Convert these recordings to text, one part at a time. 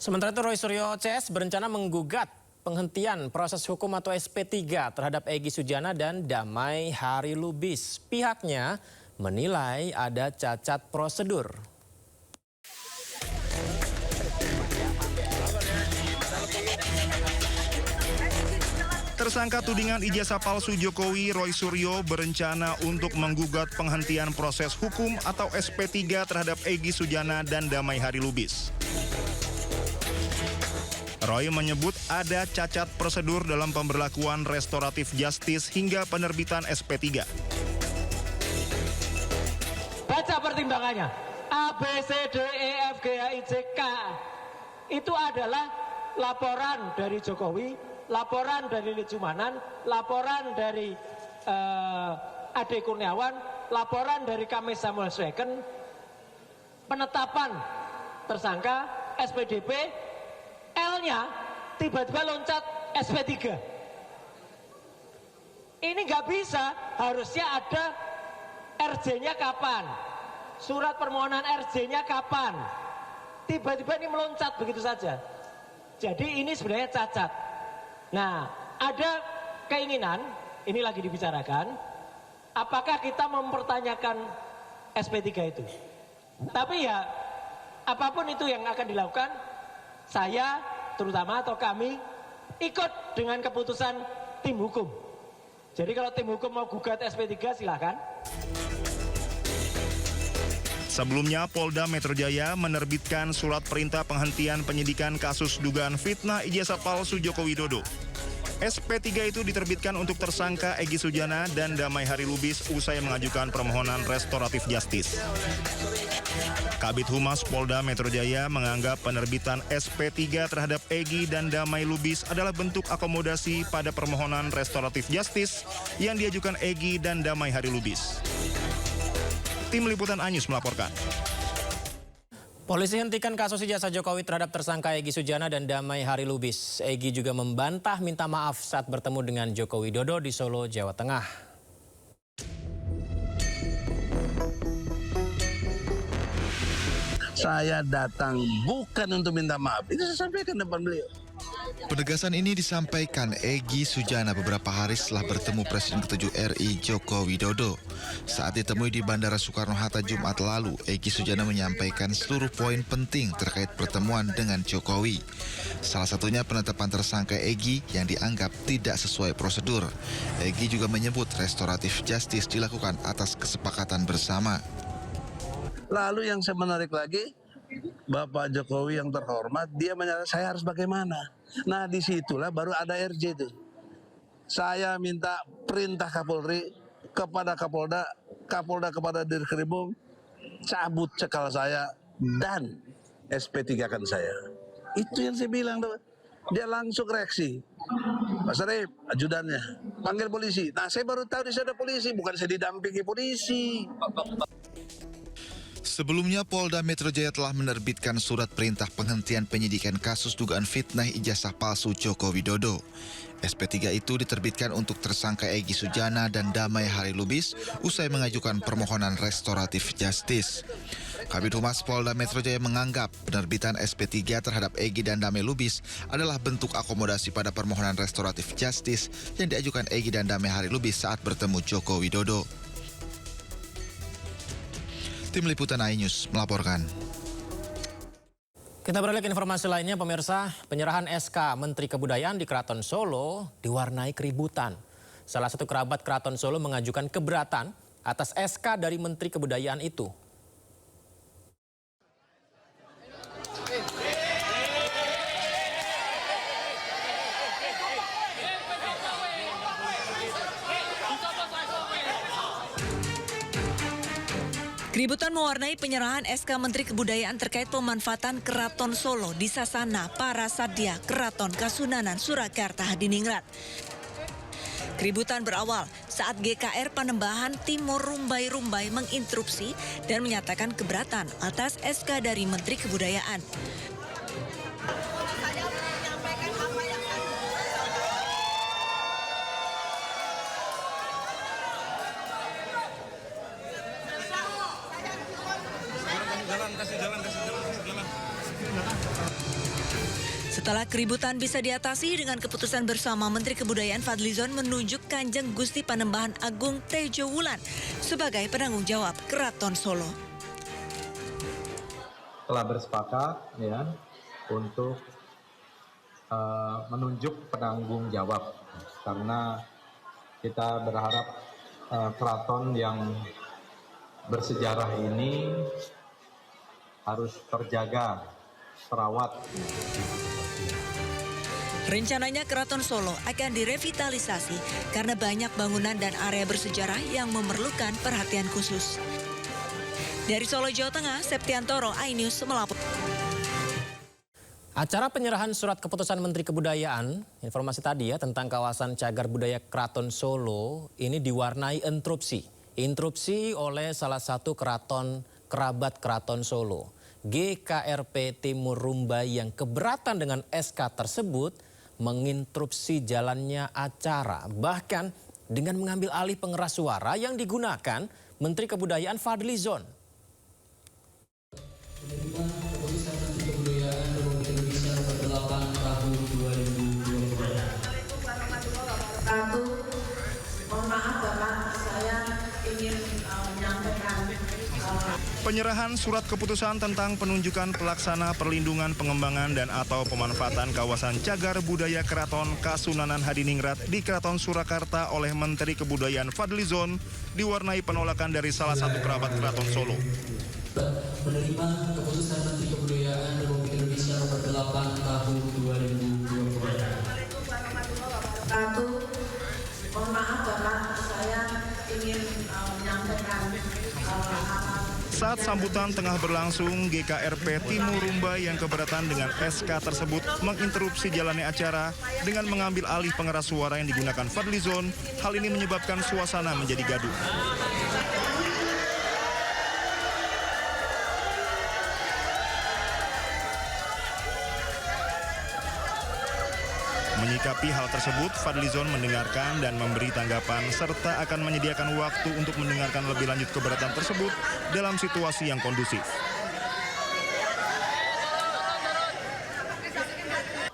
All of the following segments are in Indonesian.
Sementara itu Roy Suryo CS berencana menggugat penghentian proses hukum atau SP3 terhadap Egy Sujana dan Damai Hari Lubis. Pihaknya menilai ada cacat prosedur. Tersangka tudingan ijazah palsu Jokowi, Roy Suryo berencana untuk menggugat penghentian proses hukum atau SP3 terhadap Egy Sujana dan Damai Hari Lubis. Roy menyebut ada cacat prosedur dalam pemberlakuan restoratif justice hingga penerbitan SP3. Baca pertimbangannya. A, B, C, D, E, F, G, H, I, J, K. Itu adalah laporan dari Jokowi, laporan dari Lidjumanan, laporan dari Ade Kurniawan, laporan dari Kamis Samuel Sweken, penetapan tersangka, SPDP, L-nya tiba-tiba loncat SP3. Ini nggak bisa, harusnya ada RJ-nya kapan, surat permohonan RJ-nya kapan, tiba-tiba ini meloncat begitu saja. Jadi ini sebenarnya cacat. Nah, ada keinginan, ini lagi dibicarakan, apakah kita mempertanyakan SP3 itu. Tapi ya, apapun itu yang akan dilakukan, saya terutama atau kami ikut dengan keputusan tim hukum. Jadi kalau tim hukum mau gugat SP3 silakan. Sebelumnya, Polda Metro Jaya menerbitkan surat perintah penghentian penyidikan kasus dugaan fitnah ijazah palsu Joko Widodo. SP3 itu diterbitkan untuk tersangka Egy Sujana dan Damai Hari Lubis usai mengajukan permohonan restoratif justice. Kabid Humas Polda Metro Jaya menganggap penerbitan SP3 terhadap Egy dan Damai Lubis adalah bentuk akomodasi pada permohonan restoratif justice yang diajukan Egy dan Damai Hari Lubis. Tim Liputan Anyus melaporkan. Polisi hentikan kasus ijazah Jokowi terhadap tersangka Egy Sujana dan Damai Hari Lubis. Egy juga membantah minta maaf saat bertemu dengan Joko Widodo di Solo, Jawa Tengah. Saya datang bukan untuk minta maaf. Itu saya sampaikan depan beliau. Penegasan ini disampaikan Egy Sujana beberapa hari setelah bertemu Presiden ke-7 RI Joko Widodo. Saat ditemui di Bandara Soekarno-Hatta Jumat lalu, Egy Sujana menyampaikan seluruh poin penting terkait pertemuan dengan Jokowi. Salah satunya penetapan tersangka Egy yang dianggap tidak sesuai prosedur. Egy juga menyebut restoratif justice dilakukan atas kesepakatan bersama. Lalu yang saya menarik lagi, Bapak Jokowi yang terhormat, dia menyatakan saya harus bagaimana. Nah disitulah baru ada RJ itu. Saya minta perintah Kapolri kepada Kapolda, Kapolda kepada Dirkrimum, cabut cekal saya dan SP3 kan saya. Itu yang saya bilang. Dia langsung reaksi. Pak Sarip, ajudannya, panggil polisi. Nah saya baru tahu di sana ada polisi, bukan saya didampingi polisi. Sebelumnya, Polda Metro Jaya telah menerbitkan surat perintah penghentian penyidikan kasus dugaan fitnah ijazah palsu Joko Widodo. SP3 itu diterbitkan untuk tersangka Egy Sujana dan Damai Hari Lubis usai mengajukan permohonan restoratif justice. Kabid Humas Polda Metro Jaya menganggap penerbitan SP3 terhadap Egy dan Damai Lubis adalah bentuk akomodasi pada permohonan restoratif justice yang diajukan Egy dan Damai Hari Lubis saat bertemu Joko Widodo. Tim Liputan iNews melaporkan. Kita beralih ke informasi lainnya, pemirsa. Penyerahan SK Menteri Kebudayaan di Keraton Solo diwarnai keributan. Salah satu kerabat Keraton Solo mengajukan keberatan atas SK dari Menteri Kebudayaan itu. Keributan mewarnai penyerahan SK Menteri Kebudayaan terkait pemanfaatan Keraton Solo di Sasana Parasadya Keraton Kasunanan Surakarta Hadiningrat. Keributan berawal saat GKR Panembahan Timur Rumbai-Rumbai menginstruksi dan menyatakan keberatan atas SK dari Menteri Kebudayaan. Kasih jalan. Setelah keributan bisa diatasi dengan keputusan bersama, Menteri Kebudayaan Fadlizon menunjuk Kanjeng Gusti Panembahan Agung Tejo Wulan sebagai penanggung jawab Keraton Solo. Telah bersepakat ya untuk menunjuk penanggung jawab, karena kita berharap keraton yang bersejarah ini harus terjaga, terawat. Rencananya Keraton Solo akan direvitalisasi karena banyak bangunan dan area bersejarah yang memerlukan perhatian khusus. Dari Solo, Jawa Tengah, Septiantoro, iNews melapor. Acara penyerahan surat keputusan Menteri Kebudayaan, informasi tadi ya tentang kawasan cagar budaya Keraton Solo ini diwarnai interupsi. Interupsi oleh salah satu kerabat Keraton Solo, GKRP Timur Rumbai, yang keberatan dengan SK tersebut menginterupsi jalannya acara, bahkan dengan mengambil alih pengeras suara yang digunakan Menteri Kebudayaan Fadlizon. Keputusan Menteri Kebudayaan Republik Indonesia nomor 8 tahun 2020. Mohon maaf Bapak, saya ingin menyampaikan Penyerahan surat keputusan tentang penunjukan pelaksana perlindungan, pengembangan, dan atau pemanfaatan kawasan cagar budaya Keraton Kasunanan Hadiningrat di Keraton Surakarta oleh Menteri Kebudayaan Fadlizon diwarnai penolakan dari salah satu kerabat Keraton Solo. Menerima keputusan Menteri Kebudayaan Republik Indonesia nomor 8 tahun 2020. Mohon maaf Bapak, saya ingin menyampaikan Saat sambutan tengah berlangsung, GKRP Timur Rumbai yang keberatan dengan SK tersebut menginterupsi jalannya acara dengan mengambil alih pengeras suara yang digunakan Fadlizon. Hal ini menyebabkan suasana menjadi gaduh. Menyikapi hal tersebut, Fadlizon mendengarkan dan memberi tanggapan serta akan menyediakan waktu untuk mendengarkan lebih lanjut keberatan tersebut dalam situasi yang kondusif.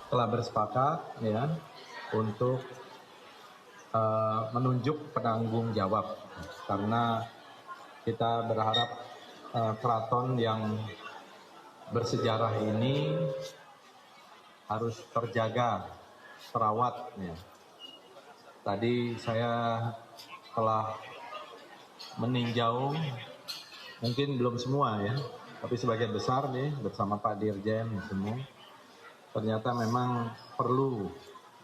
Telah bersepakat ya untuk menunjuk penanggung jawab, karena kita berharap keraton yang bersejarah ini harus terjaga, terawat ya. Tadi saya telah meninjau, mungkin belum semua ya, tapi sebagian besar nih bersama Pak Dirjen semua. Ternyata memang perlu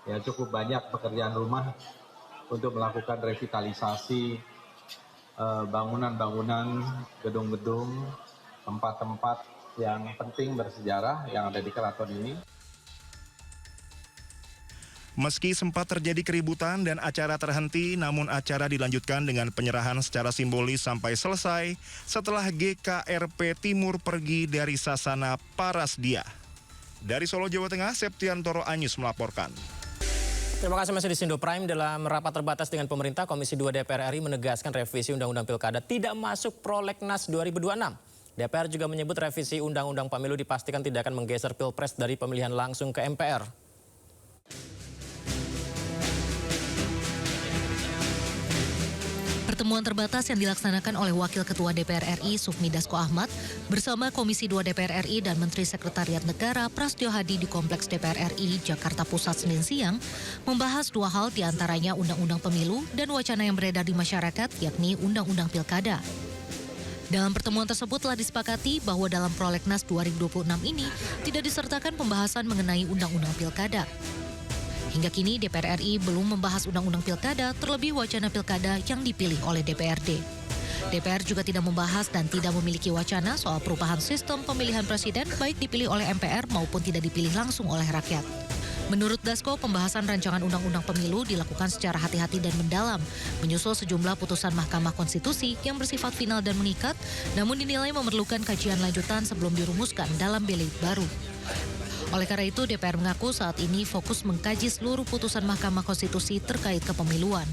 ya cukup banyak pekerjaan rumah untuk melakukan revitalisasi bangunan-bangunan, gedung-gedung, tempat-tempat yang penting bersejarah yang ada di keraton ini. Meski sempat terjadi keributan dan acara terhenti, namun acara dilanjutkan dengan penyerahan secara simbolis sampai selesai setelah GKRP Timur pergi dari sasana Parasdia. Dari Solo, Jawa Tengah, Septiantoro, iNews melaporkan. Terima kasih masih di Sindo Prime. Dalam rapat terbatas dengan pemerintah, Komisi 2 DPR RI menegaskan revisi Undang-Undang Pilkada tidak masuk prolegnas 2026. DPR juga menyebut revisi Undang-Undang Pemilu dipastikan tidak akan menggeser Pilpres dari pemilihan langsung ke MPR. Pertemuan terbatas yang dilaksanakan oleh Wakil Ketua DPR RI Sufmi Dasko Ahmad bersama Komisi 2 DPR RI dan Menteri Sekretariat Negara Prastyo Hadi di Kompleks DPR RI Jakarta Pusat Senin siang membahas dua hal, diantaranya Undang-Undang Pemilu dan wacana yang beredar di masyarakat, yakni Undang-Undang Pilkada. Dalam pertemuan tersebut telah disepakati bahwa dalam prolegnas 2026 ini tidak disertakan pembahasan mengenai Undang-Undang Pilkada. Hingga kini DPR RI belum membahas Undang-Undang Pilkada, terlebih wacana Pilkada yang dipilih oleh DPRD. DPR juga tidak membahas dan tidak memiliki wacana soal perubahan sistem pemilihan presiden baik dipilih oleh MPR maupun tidak dipilih langsung oleh rakyat. Menurut Dasko, pembahasan rancangan Undang-Undang Pemilu dilakukan secara hati-hati dan mendalam, menyusul sejumlah putusan Mahkamah Konstitusi yang bersifat final dan mengikat, namun dinilai memerlukan kajian lanjutan sebelum dirumuskan dalam belit baru. Oleh karena itu, DPR mengaku saat ini fokus mengkaji seluruh putusan Mahkamah Konstitusi terkait kepemiluan.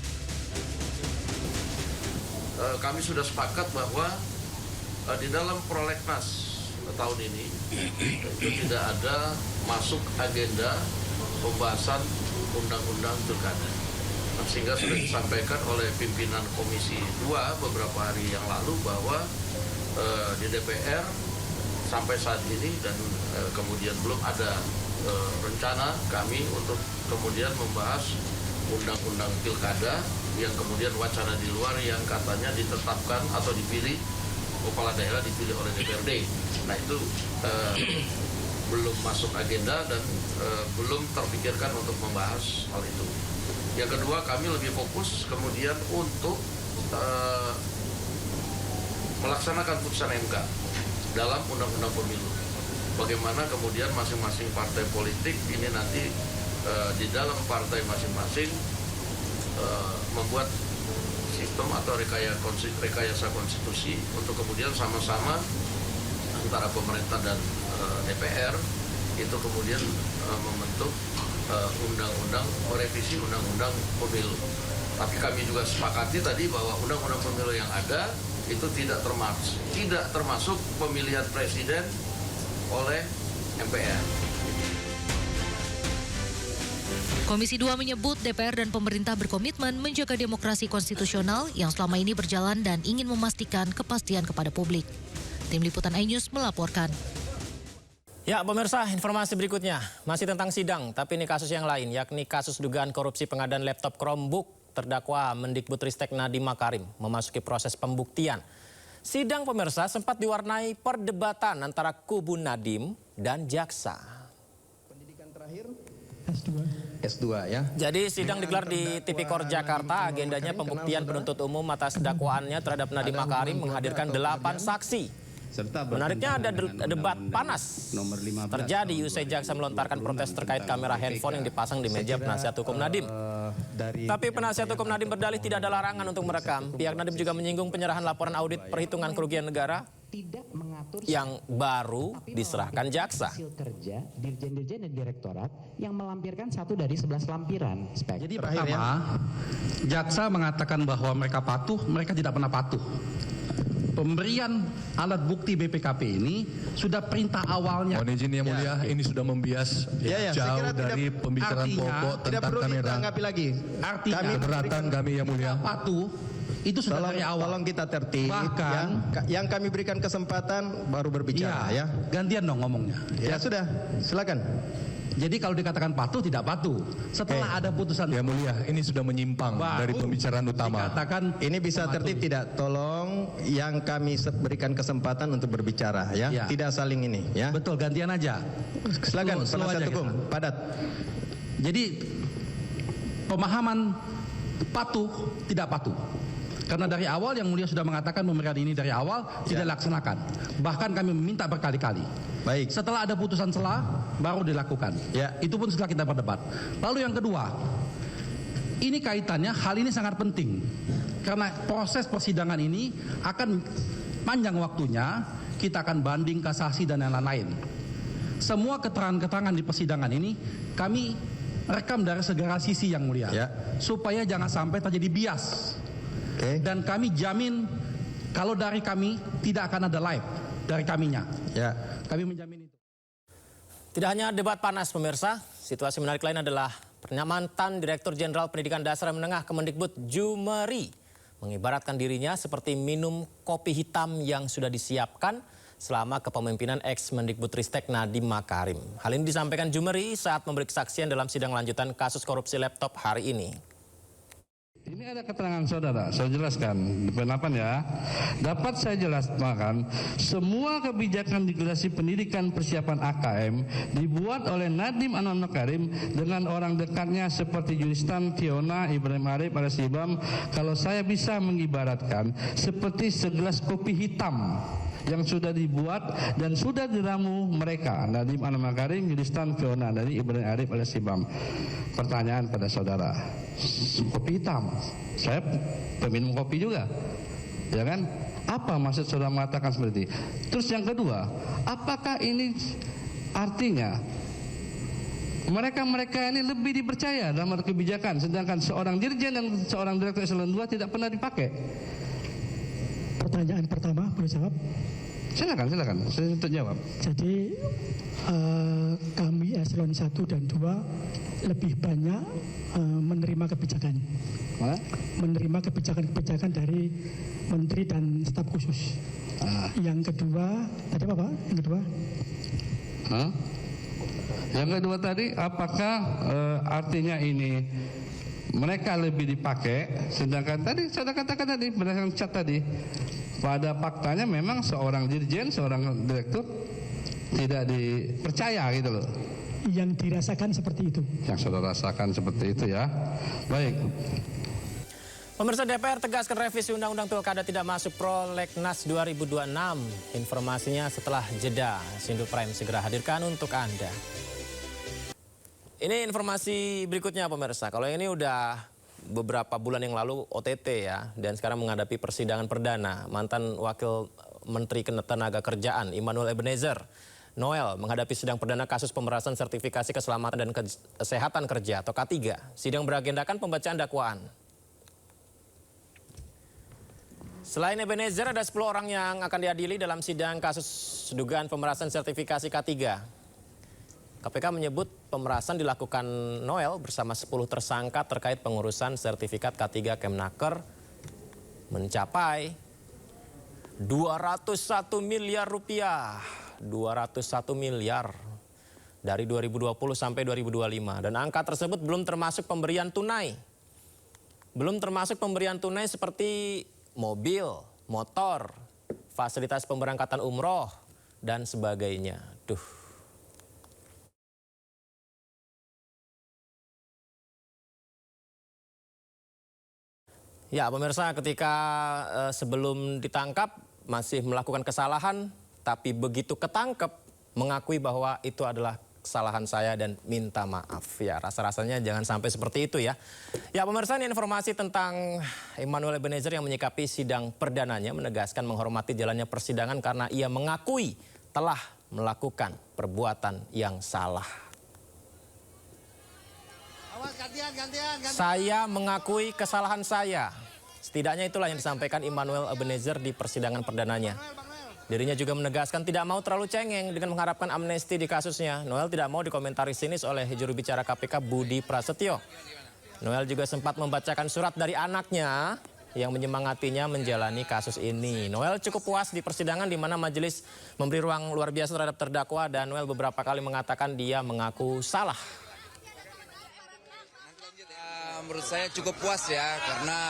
Kami sudah sepakat bahwa di dalam prolegnas tahun ini itu tidak ada masuk agenda pembahasan undang-undang pilkada. Sehingga sudah disampaikan oleh pimpinan Komisi 2 beberapa hari yang lalu bahwa di DPR sampai saat ini dan kemudian belum ada rencana kami untuk kemudian membahas undang-undang pilkada yang kemudian wacana di luar yang katanya ditetapkan atau dipilih kepala daerah dipilih oleh DPRD. Nah itu belum masuk agenda dan belum terpikirkan untuk membahas hal itu. Yang kedua, kami lebih fokus kemudian untuk melaksanakan putusan MK dalam undang-undang pemilu. Bagaimana kemudian masing-masing partai politik ini nanti di dalam partai masing-masing membuat sistem atau rekayasa konstitusi untuk kemudian sama-sama antara pemerintah dan DPR itu kemudian membentuk undang-undang revisi undang-undang pemilu. Tapi kami juga sepakati tadi bahwa undang-undang pemilu yang ada itu tidak termasuk pemilihan presiden oleh MPR. Komisi 2 menyebut DPR dan pemerintah berkomitmen menjaga demokrasi konstitusional yang selama ini berjalan dan ingin memastikan kepastian kepada publik. Tim Liputan iNews melaporkan. Ya pemirsa, informasi berikutnya masih tentang sidang, tapi ini kasus yang lain, yakni kasus dugaan korupsi pengadaan laptop Chromebook terdakwa Mendikbudristek Nadiem Makarim memasuki proses pembuktian. Sidang pemirsa sempat diwarnai perdebatan antara kubu Nadiem dan jaksa. Pendidikan terakhir S2 ya. Jadi sidang digelar di Tipikor Jakarta, agendanya pembuktian penuntut umum atas dakwaannya terhadap Nadiem Makarim menghadirkan 8 saksi. Menariknya ada debat panas terjadi usai jaksa melontarkan protes terkait kamera handphone yang dipasang di meja penasihat hukum Nadiem. Tapi penasihat hukum Nadiem berdalih tidak ada larangan untuk merekam. Pihak Nadiem juga menyinggung penyerahan laporan audit perhitungan kerugian negara yang baru diserahkan jaksa. Kerja dirjen-dirjen dan direktorat yang melampirkan 1 dari 11 lampiran. Jadi pertama, jaksa mengatakan bahwa mereka patuh, mereka tidak pernah patuh. Pemberian alat bukti BPKP ini sudah perintah awalnya. Mohon izin yang mulia, ini sudah membias jauh dari pembicaraan pokok tentang kamera. Artinya keberatan kami yang mulia. Patuh itu sudah dari awal. Tolong kita tertib. Bahkan yang kami berikan kesempatan baru berbicara ya. Gantian dong ngomongnya. Ya sudah, silakan. Jadi kalau dikatakan patuh tidak patuh. Setelah ada putusan yang mulia, ini sudah menyimpang dari pembicaraan utama. Dikatakan ini bisa tertib tidak? Tolong yang kami berikan kesempatan untuk berbicara ya. Tidak saling ini ya. Betul, gantian aja. Silakan penasihat hukum, padat. Jadi pemahaman patuh tidak patuh. Karena dari awal yang mulia sudah mengatakan pemberian ini dari awal tidak dilaksanakan. Bahkan kami meminta berkali-kali. Baik. Setelah ada putusan selah baru dilakukan. Ya. Itu pun setelah kita berdebat. Lalu yang kedua, ini kaitannya hal ini sangat penting. Karena proses persidangan ini akan panjang waktunya, kita akan banding, kasasi dan yang lain-lain. Semua keterangan-keterangan di persidangan ini kami rekam dari segala sisi yang mulia. Supaya jangan sampai terjadi bias. Dan kami jamin kalau dari kami tidak akan ada live dari kaminya. Kami menjamin itu. Tidak hanya debat panas pemirsa, situasi menarik lain adalah mantan Direktur Jenderal Pendidikan Dasar Menengah Kemendikbud Jumeri mengibaratkan dirinya seperti minum kopi hitam yang sudah disiapkan selama kepemimpinan ex-Mendikbudristek Nadiem Makarim. Hal ini disampaikan Jumeri saat memberi kesaksian dalam sidang lanjutan kasus korupsi laptop hari ini. Ini ada keterangan saudara, saya jelaskan. Pendapat ya, dapat saya jelaskan, semua kebijakan regulasi pendidikan persiapan AKM dibuat oleh Nadiem Makarim dengan orang dekatnya seperti Juristan, Tiona, Ibrahim Arif, alias Ibam. Kalau saya bisa mengibaratkan seperti segelas kopi hitam yang sudah dibuat dan sudah diramu mereka, Nadiem Makarim, Juristan, Tiona, dari Ibrahim Arif, alias Ibam. Pertanyaan pada saudara, kopi hitam, saya peminum kopi juga, ya kan? Apa maksud saudara mengatakan seperti itu? Terus yang kedua, apakah ini artinya mereka ini lebih dipercaya dalam kebijakan, sedangkan seorang dirjen dan seorang direktur eselon 2 tidak pernah dipakai? Pertanyaan pertama, boleh jawab? Silakan, saya untuk jawab. Jadi kami eselon 1 dan 2 lebih banyak menerima kebijakan. Menerima kebijakan-kebijakan dari menteri dan staf khusus. Yang kedua, tadi apa Pak? Yang kedua? Yang kedua tadi, apakah artinya ini mereka lebih dipakai, sedangkan tadi saya katakan tadi berdasarkan chat tadi, pada faktanya memang seorang dirjen, seorang direktur tidak dipercaya gitu loh. Yang dirasakan seperti itu. Yang saudara rasakan seperti itu ya. Baik. Pemirsa, DPR tegaskan revisi Undang-Undang Pilkada tidak masuk prolegnas 2026. Informasinya setelah jeda. Sindu Prime segera hadirkan untuk Anda. Ini informasi berikutnya pemirsa. Kalau ini udah beberapa bulan yang lalu OTT ya, dan sekarang menghadapi persidangan perdana. Mantan Wakil Menteri Ketenagakerjaan Immanuel Ebenezer Noel menghadapi sidang perdana kasus pemerasan sertifikasi keselamatan dan kesehatan kerja atau K3. Sidang beragendakan pembacaan dakwaan. Selain Ebenezer, ada 10 orang yang akan diadili dalam sidang kasus dugaan pemerasan sertifikasi K3. KPK menyebut pemerasan dilakukan Noel bersama 10 tersangka terkait pengurusan sertifikat K3 Kemnaker mencapai 201 miliar rupiah. 201 miliar dari 2020 sampai 2025. Dan angka tersebut belum termasuk pemberian tunai. Belum termasuk pemberian tunai seperti mobil, motor, fasilitas pemberangkatan umroh, dan sebagainya. Ya pemirsa, ketika sebelum ditangkap masih melakukan kesalahan, tapi begitu ketangkep mengakui bahwa itu adalah kesalahan saya dan minta maaf. Ya, rasa-rasanya jangan sampai seperti itu ya. Ya pemirsa, ini informasi tentang Immanuel Ebenezer yang menyikapi sidang perdananya, menegaskan menghormati jalannya persidangan karena ia mengakui telah melakukan perbuatan yang salah. Saya mengakui kesalahan saya. Setidaknya itulah yang disampaikan Immanuel Ebenezer di persidangan perdananya. Dirinya juga menegaskan tidak mau terlalu cengeng dengan mengharapkan amnesti di kasusnya. Noel tidak mau dikomentari sinis oleh juru bicara KPK Budi Prasetyo. Noel juga sempat membacakan surat dari anaknya yang menyemangatinya menjalani kasus ini. Noel cukup puas di persidangan di mana majelis memberi ruang luar biasa terhadap terdakwa dan Noel beberapa kali mengatakan dia mengaku salah. Menurut saya cukup puas ya, karena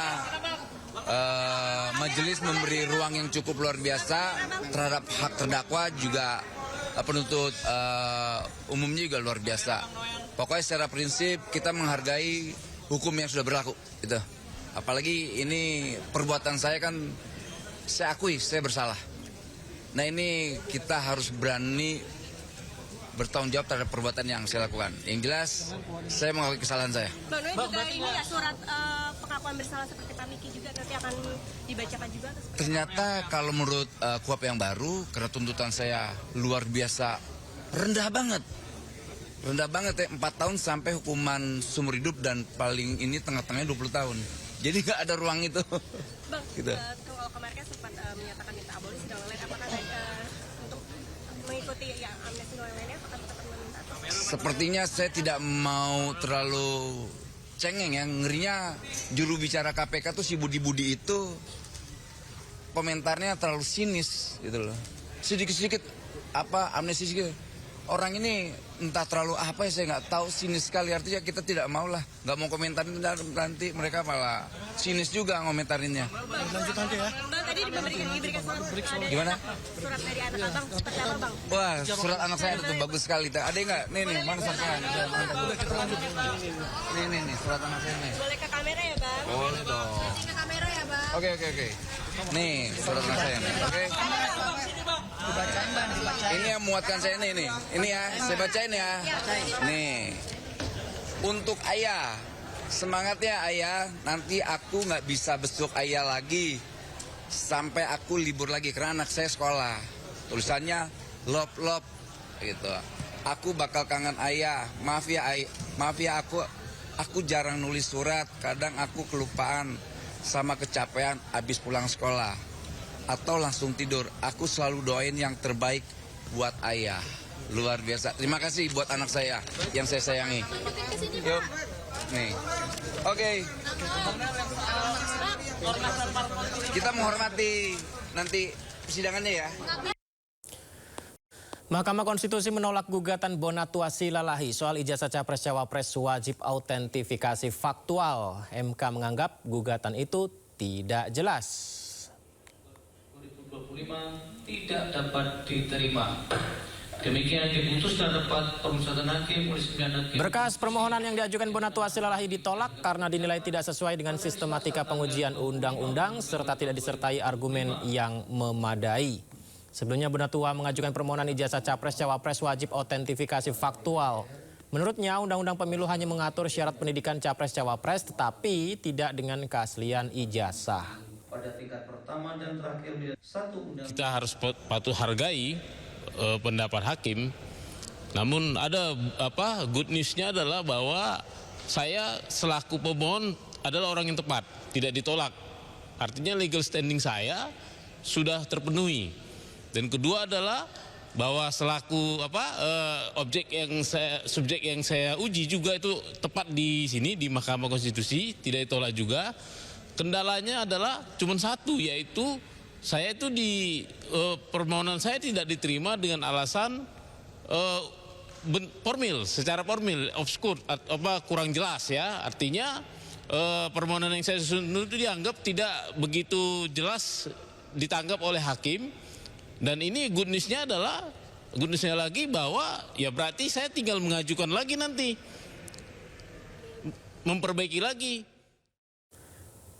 majelis memberi ruang yang cukup luar biasa terhadap hak terdakwa, juga penuntut umumnya juga luar biasa. Pokoknya secara prinsip kita menghargai hukum yang sudah berlaku. Gitu. Apalagi ini perbuatan saya kan, saya akui saya bersalah. Nah ini kita harus berani bertanggung jawab terhadap perbuatan yang saya lakukan. Yang jelas, saya mengakui kesalahan saya. Bang Noel juga ini ya surat pengakuan bersalah seperti Pak Miki juga nanti akan dibacakan juga? Ternyata kalau menurut KUHP yang baru, karena tuntutan saya luar biasa rendah banget. Rendah banget ya, 4 tahun sampai hukuman seumur hidup dan paling ini tengah-tengahnya 20 tahun. Jadi nggak ada ruang itu. Bang, gitu. kalau kemarin sempat menyatakan minta abolisi dan lain-lain, apakah untuk mengikuti ya amnesti dan lain-lainnya akan tetap meminta? Sepertinya saya tidak mau terlalu cengeng ya, ngerinya juru bicara KPK tuh si Budi itu komentarnya terlalu sinis gitu loh. Sedikit-sedikit apa amnesti sedikit. Orang ini entah terlalu apa ya, saya nggak tahu, sinis sekali. Artinya kita tidak mau lah, nggak mau komentarin, nanti mereka malah sinis juga ngomentarinnya. Lanjut nanti ya. Bang, tadi diberikan surat. Gimana? Surat dari anak abang, seperti apa bang? Wah, surat anak saya itu bagus sekali. Ada nggak? Nih, mana suratnya? Nih, surat anak saya nih. Boleh ke kamera ya bang? Boleh dong. Ke kamera ya bang? Oke. Nih, surat anak saya nih. Oke. Dibacain bang, dibacain. Ini yang muatkan saya nih. Ini ya, saya bacain ya. Nih, untuk ayah, semangat ya ayah. Nanti aku nggak bisa besuk ayah lagi sampai aku libur lagi karena anak saya sekolah. Tulisannya lop gitu. Aku bakal kangen ayah. Maaf ya aku jarang nulis surat. Kadang aku kelupaan sama kecapean abis pulang sekolah. atau langsung tidur. Aku selalu doain yang terbaik buat ayah. Luar biasa. Terima kasih buat anak saya yang saya sayangi. Yuk. Nih. Oke. Kita menghormati nanti persidangannya ya. Mahkamah Konstitusi menolak gugatan Bonatuasi Lalahi soal ijazah Capres-Cawapres wajib autentifikasi faktual. MK menganggap gugatan itu tidak jelas. 2025 tidak dapat diterima. Demikian diputus dan dapat pemusatan hakim oleh 9 hakim. Berkas permohonan yang diajukan Bonatuasi Lalahi ditolak karena dinilai tidak sesuai dengan sistematika pengujian undang-undang serta tidak disertai argumen yang memadai. Sebelumnya Bonatua mengajukan permohonan ijazah Capres-Cawapres wajib autentifikasi faktual. Menurutnya Undang-Undang Pemilu hanya mengatur syarat pendidikan Capres-Cawapres tetapi tidak dengan keaslian ijazah. Pada tingkat pertama dan terakhir kita harus patuh hargai pendapat hakim. Namun ada good newsnya adalah bahwa saya selaku pemohon adalah orang yang tepat, tidak ditolak. Artinya legal standing saya sudah terpenuhi. Dan kedua adalah bahwa selaku subjek yang saya uji juga itu tepat di sini di Mahkamah Konstitusi, tidak ditolak juga. Kendalanya adalah cuma satu, yaitu saya itu permohonan saya tidak diterima dengan alasan formil, secara formil, obskur, kurang jelas ya. Artinya permohonan yang saya susun itu dianggap tidak begitu jelas ditanggap oleh hakim. Dan ini good newsnya lagi bahwa ya berarti saya tinggal mengajukan lagi nanti, memperbaiki lagi.